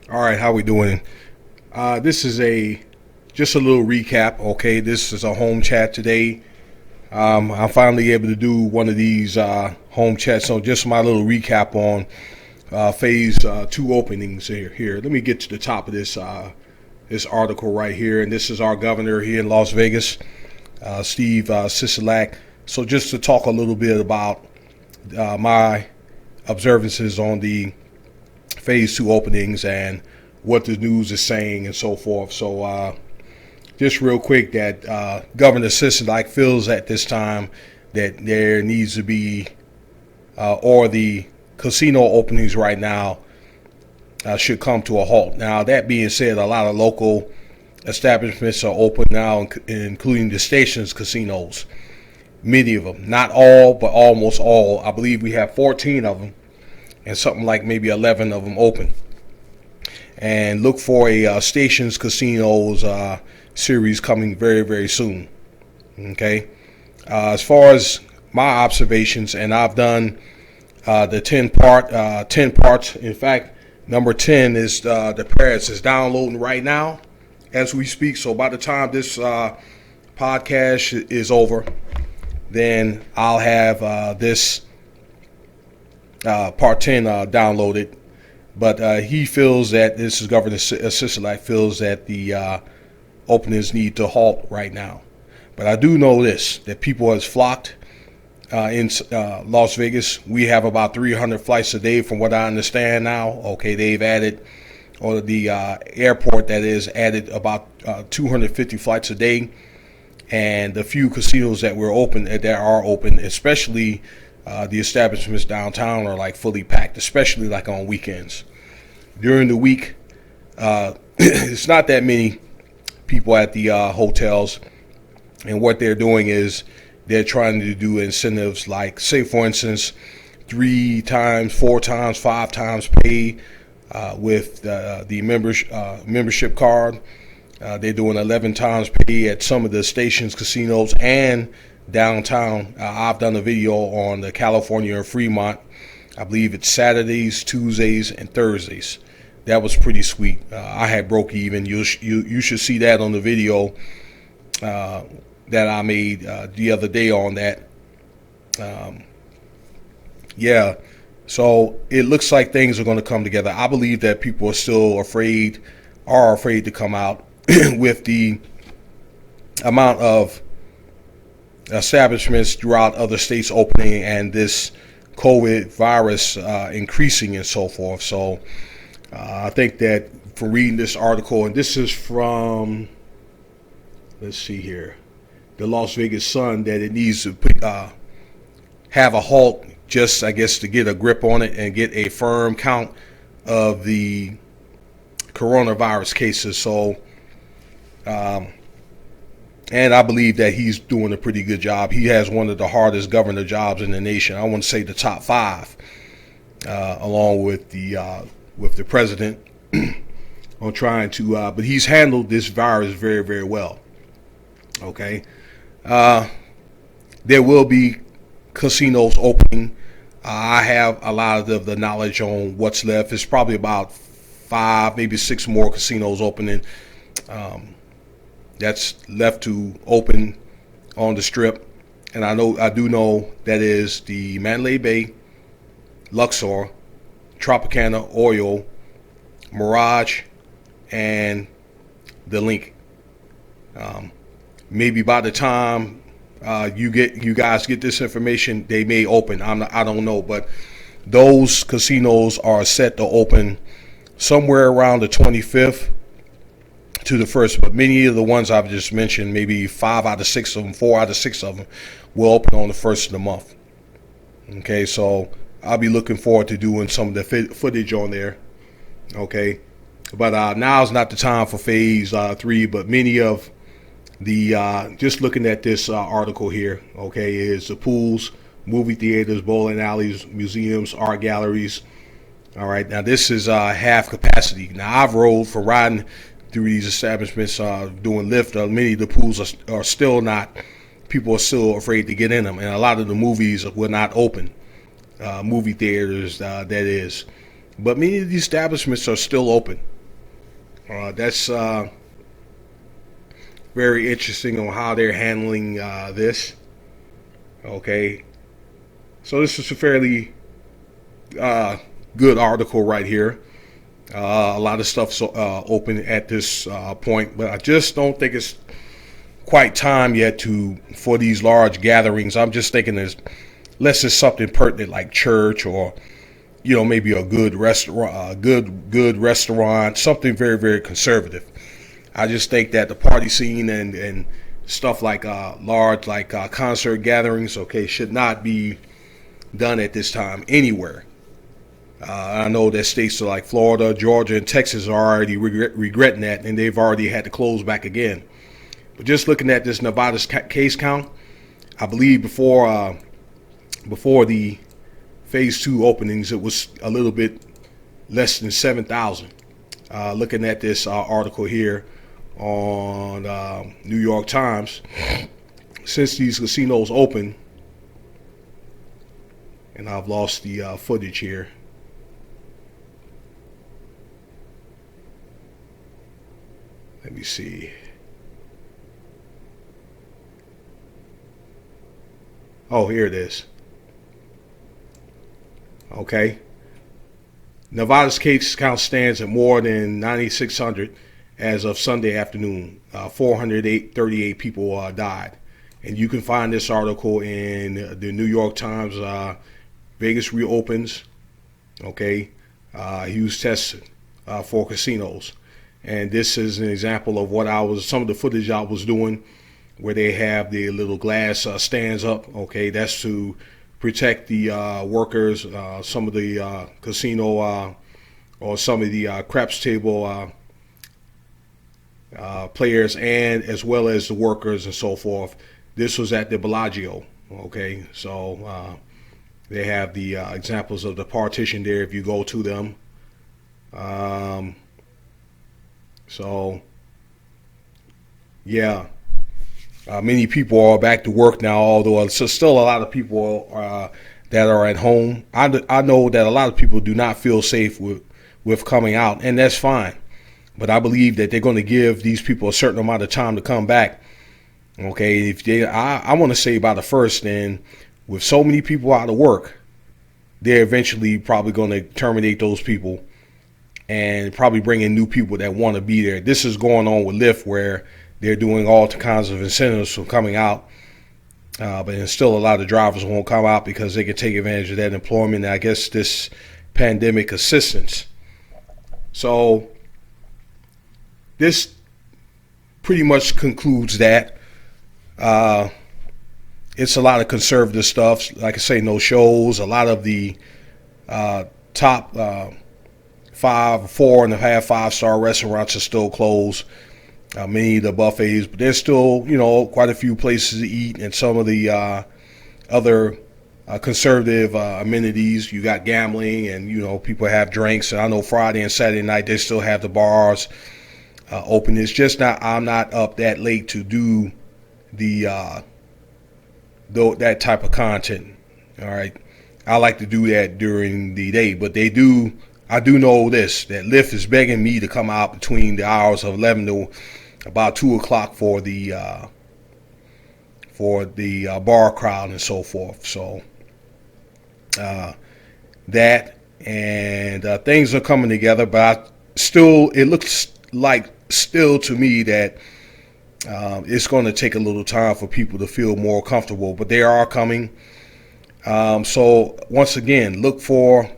All right, how we doing? This is just a little recap. Okay, this is a home chat today. I'm finally able to do one of these home chats. So just my little recap on phase two openings here. Let me get to the top of this article right here, and this is our governor here in Las Vegas, Steve Sisolak. So just to talk a little bit about my observances on the phase two openings and what the news is saying and so forth. So just real quick, that Governor Sisolak feels at this time that there needs to be, or the casino openings right now should come to a halt. Now, that being said, a lot of local establishments are open now, including the stations casinos. Many of them, not all, but almost all. I believe we have 14 of them, and something like maybe 11 of them open. And look for a stations casinos series coming very, very soon. Okay. As far as my observations, and I've done the 10 parts. In fact, number 10 is the Paris is downloading right now as we speak. So by the time this podcast is over, then I'll have this part 10 downloaded. But he feels that this is Governor Sisolak feels that the openings need to halt right now. But I do know this, that people has flocked in Las Vegas. We have about 300 flights a day from what I understand now. Okay, they've added, or the airport that is added about 250 flights a day. And the few casinos that are open, especially the establishments downtown, are like fully packed, especially like on weekends. During the week, it's not that many people at the hotels, and what they're doing is they're trying to do incentives like, say for instance, 3 times, 4 times, 5 times pay with the membership card. They're doing 11 times pay at some of the stations, casinos, and downtown. I've done a video on the California and Fremont. I believe it's Saturdays, Tuesdays, and Thursdays. That was pretty sweet. I had broke even. You should see that on the video that I made the other day on that. Yeah. So it looks like things are going to come together. I believe that people are still afraid to come out with the amount of establishments throughout other states opening and this COVID virus increasing and so forth. So I think that from reading this article, and this is from, let's see here, the Las Vegas Sun, that it needs to have a halt, just I guess to get a grip on it and get a firm count of the coronavirus cases. So and I believe that he's doing a pretty good job. He has one of the hardest governor jobs in the nation. I want to say the top 5, along with the president, on trying to. But he's handled this virus very, very well. Okay, there will be casinos opening. I have a lot of the knowledge on what's left. It's probably about 5, maybe 6 more casinos opening. That's left to open on the Strip, and I do know that is the Mandalay Bay, Luxor, Tropicana, Oil, Mirage, and the Link. Maybe by the time you guys get this information, they may open. I don't know, but those casinos are set to open somewhere around the 25th. To the first, but many of the ones I've just mentioned, maybe 5 out of 6 of them, 4 out of 6 of them, will open on the first of the month. Okay, so I'll be looking forward to doing some of the footage on there. Okay, but now's not the time for phase 3. But many of the just looking at this article here, okay, is the pools, movie theaters, bowling alleys, museums, art galleries. All right, now this is half capacity. Now I've rolled for riding through these establishments doing Lyft. Many of the pools are still not, people are still afraid to get in them, and a lot of the movies were not open, movie theaters that is. But many of these establishments are still open. That's very interesting on how they're handling this. Okay, so this is a fairly good article right here. A lot of stuff's open at this point, but I just don't think it's quite time yet for these large gatherings. I'm just thinking unless it's something pertinent like church or maybe a good restaurant, good restaurant, something very very conservative. I just think that the party scene and stuff like large like concert gatherings, okay, should not be done at this time anywhere. I know that states like Florida, Georgia, and Texas are already regretting that, and they've already had to close back again. But just looking at this Nevada's case count, I believe before the phase 2 openings, it was a little bit less than 7,000. Looking at this article here on New York Times, since these casinos open, and I've lost the footage here. Let me see. Oh, here it is. Okay. Nevada's case count stands at more than 9,600 as of Sunday afternoon. 438 people died. And you can find this article in the New York Times. Vegas reopens. Okay. Huge tests for casinos. And this is an example of some of the footage I was doing, where they have the little glass stands up. Okay, that's to protect the workers, some of the casino or some of the craps table players, and as well as the workers and so forth. This was at the Bellagio. Okay, so they have the examples of the partition there if you go to them. So, yeah, many people are back to work now, although there's still a lot of people that are at home. I know that a lot of people do not feel safe with coming out, and that's fine. But I believe that they're going to give these people a certain amount of time to come back. Okay, I want to say by the first, and with so many people out of work, they're eventually probably going to terminate those people and probably bring in new people that want to be there. This is going on with Lyft, where they're doing all kinds of incentives for coming out. But then still a lot of drivers won't come out because they can take advantage of that employment, and I guess this pandemic assistance. So this pretty much concludes that. It's a lot of conservative stuff. Like I say, no shows. A lot of the top 4.5-5-star restaurants are still closed. Many of the buffets, but there's still, quite a few places to eat, and some of the other conservative amenities. You got gambling, and people have drinks. And I know Friday and Saturday night they still have the bars open. It's just I'm not up that late to do that type of content. All right, I like to do that during the day, but I do know this, that Lyft is begging me to come out between the hours of 11 to about 2 o'clock for the bar crowd and so forth. So that and things are coming together, but it looks like still to me that it's going to take a little time for people to feel more comfortable, but they are coming. So once again, look for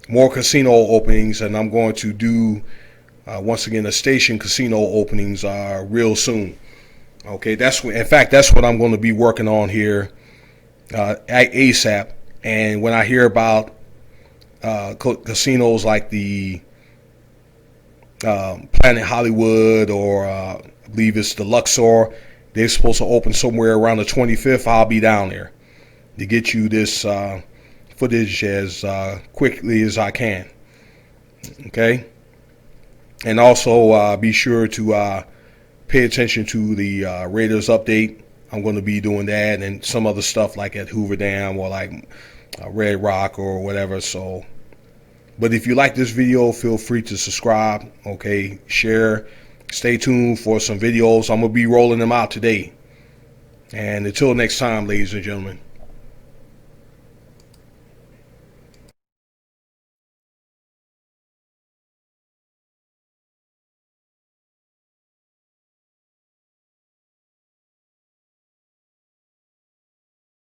more casino openings, and I'm going to do once again the station casino openings real soon. Okay, that's what I'm going to be working on here at ASAP. And when I hear about casinos like the Planet Hollywood, or I believe it's the Luxor, they're supposed to open somewhere around the 25th. I'll be down there to get you this footage as quickly as I can. Okay, and also be sure to pay attention to the Raiders update. I'm going to be doing that and some other stuff like at Hoover Dam or like Red Rock or whatever. So, But if you like this video, feel free to subscribe, okay, share, stay tuned for some videos. I'm gonna be rolling them out today. And until next time, ladies and gentlemen.